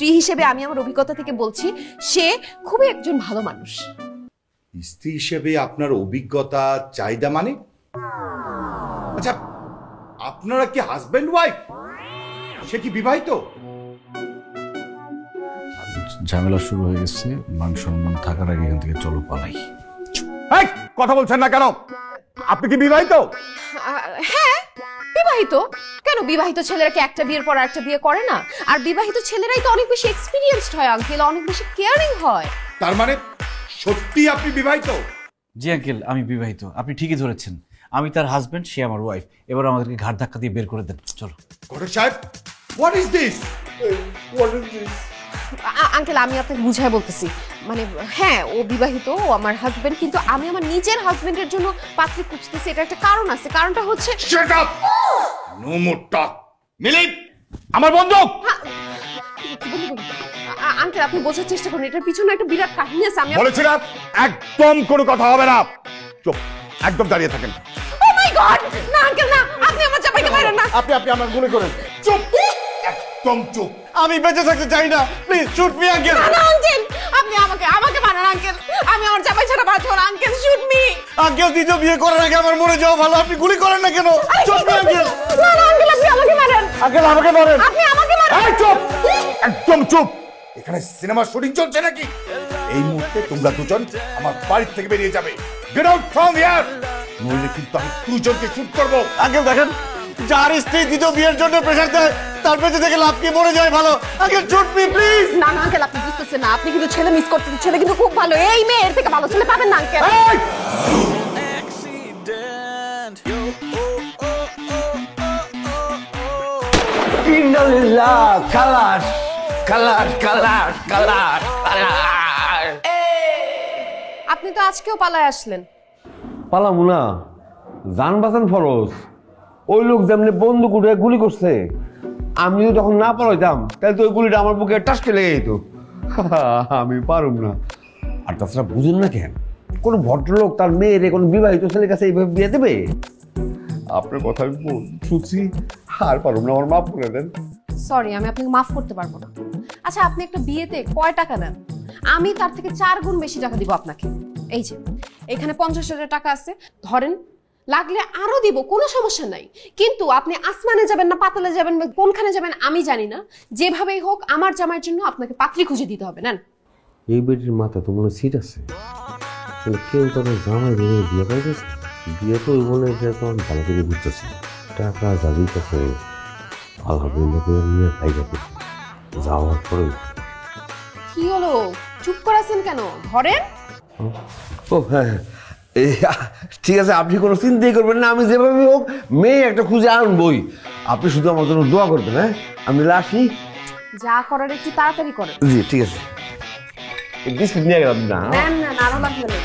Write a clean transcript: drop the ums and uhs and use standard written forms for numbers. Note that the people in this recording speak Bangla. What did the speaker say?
স্ত্রী হিসেবে আমি আমার অভিজ্ঞতা থেকে বলছি সে খুবই একজন ভালো মানুষ। স্ত্রী হিসেবে আপনার অভিজ্ঞতা চাহিদা মানে? আচ্ছা, আপনারা কি হাজবেন্ড ওয়াইফ? সে কি বিবাহিত? ঝামেলা শুরু হয়ে গেছে, মান সম্মান থাকার আগে এখান থেকে চলো পালাই। কথা বলছেন না কেন? আপনি কি বিবাহিত? হ্যাঁ বিবাহিত। কেন, বিবাহিত ছেলেরা কি একটা বিয়ের পর একটা বিয়ে করে না? আর বিবাহিত ছেলেরাই তো অনেক বেশি এক্সপিরিয়েন্সড হয় আঙ্কেল, অনেক বেশি কেয়ারিং হয়। তার মানে সত্যি আপনি বিবাহিত? জি আঙ্কেল, আমি বিবাহিত। আপনি ঠিকই ধরেছেন, আমি তার হাজবেন্ড, সে আমার ওয়াইফ। এবার আমাদেরকে ঘাট ধাক্কা দিয়ে বের করে দেন, চলো। ঘটক সাহেব, হোয়াট ইজ দিস? আঙ্কেল আমি আপনাকে বুঝায় বলতেছি, মানে হ্যাঁ ও বিবাহিত, ও আমার হাজবেন্ড, কিন্তু আমি আমার নিজের হাজবেন্ডের জন্য পাত্রী খুঁজতেছি। এটা একটা কারণ আছে, কারণটা হচ্ছে শাট আপ, নো মোর টক। মিলি, আমার বন্দুক। আঙ্কেল আপনি বোঝার চেষ্টা করুন, এটার পিছনে একটা বিরাট কাহিনী আছে। আমি বলেছিলাম একদম কোনো কথা হবে না। চুপ, একদম দাঁড়িয়ে থাকেন। ও মাই গড, না আঙ্কেল না, আপনি আমার জামাইকে মারেন না। আপনি আমার গুলি করেন। চুপ, একদম চুপ। আমি বেঁচে থাকতে চাই না, প্লিজ শুট মি আঙ্কেল। না আঙ্কেল, আপনি আমাকে মারেন আঙ্কেল, আমি আমার জামাই ছাড়া বাঁচবো না আঙ্কেল, শুট মি। আঙ্কেল দ্বিতীয় বিয়ে করার আগে আমার মরে যাওয়া ভালো, আপনি গুলি করেন না কেন? Shoot me uncle. না আঙ্কেল আপনি আমাকে মারেন। আঙ্কেল আমাকে মারেন। আপনি আমাকে মারেন। এই চুপ, একদম চুপ। এখানে সিনেমা শুটিং চলছে নাকি? এই মুহূর্তে তোমরা দুজন আমার বাড়ি থেকে বেরিয়ে যাবে। গেট আউট ফ্রম হিয়ার, নইলে কিন্তু আমি দুজনকে শুট করব। আঙ্কেল দেখেন, যার স্ত্রী দ্বিতীয় বিয়ের জন্য প্রেসার দেয় তার পেছনে থেকে লাভ কি মরে যায় ভালো। Uncle shoot me please. না আঙ্কেল আপনি বুঝতেছেন না, আপনি কিন্তু ছেলে মিস করতেছেন। ছেলে কিন্তু খুব ভালো, এই মেয়ের থেকে ভালো ছেলে পাবেন না আঙ্কেল। খালাস খালাস খালাস খালাস খালাস। আপনি তো আজকেও পালায় আসলেন। পালামু না, জান বাঁচান ফরজ। ওই লোক যেমনি বন্দুক উঠে গুলি করছে, আমি যদি তখন না পালাইতাম তাহলে তো ওই গুলিটা আমার বুকে টাসকে লেগে যেত। আমি পারুম না। আর তাছাড়া বুঝুন না কেন, কোনো ভদ্রলোক তার মেয়েরে কোনো বিবাহিত ছেলের কাছে এইভাবে বিয়ে দেবে? আপনার কথা আমি শুনছি, আর পারুম না, আমার মাফ করে দেন। সরি, আমি আপনাকে মাফ করতে পারবো না। আচ্ছা আপনি একটা বিয়েতে কয় টাকা দেন? আমি তার থেকে 4 গুণ বেশি টাকা দিব আপনাকে। এই যে এখানে 50,000 টাকা আছে, ধরেন, লাগলে আরো দিব, কোনো সমস্যা নাই। কিন্তু আপনি আসমানে যাবেন না পাতালে যাবেন বা কোনখানে যাবেন আমি জানি না, যেভাবেই হোক আমার জামাইয়ের জন্য আপনাকে পাত্রী খুঁজে দিতে হবে। নেন। এই বেটির মাথা তো মনে সিট আছে, কেউ তাদের জামাই ভেঙে বিয়ে করে গেছে। বিয়ে তো ওই বলে যে তখন ভালো করে বুঝতেছে, টাকা যাদের কাছে আলহামদুলিল্লাহ করে নিয়ে ফাইদা করছে। যাওয়ার পরে কি হলো, চুপ করে আছেন কেন? ধরেন। ও হ্যাঁ, ঠিক আছে, আপনি কোনো চিন্তাই করবেন না, আমি যেভাবে হোক মেয়ে একটা খুঁজে আনবই। আপনি শুধু আমার জন্য দোয়া করবেন। হ্যাঁ, আমি আসি। যা করার একটু তাড়াতাড়ি করেন। জি ঠিক আছে, বিস্কুট নিয়ে গেলাম না। না আরো লাগবে না।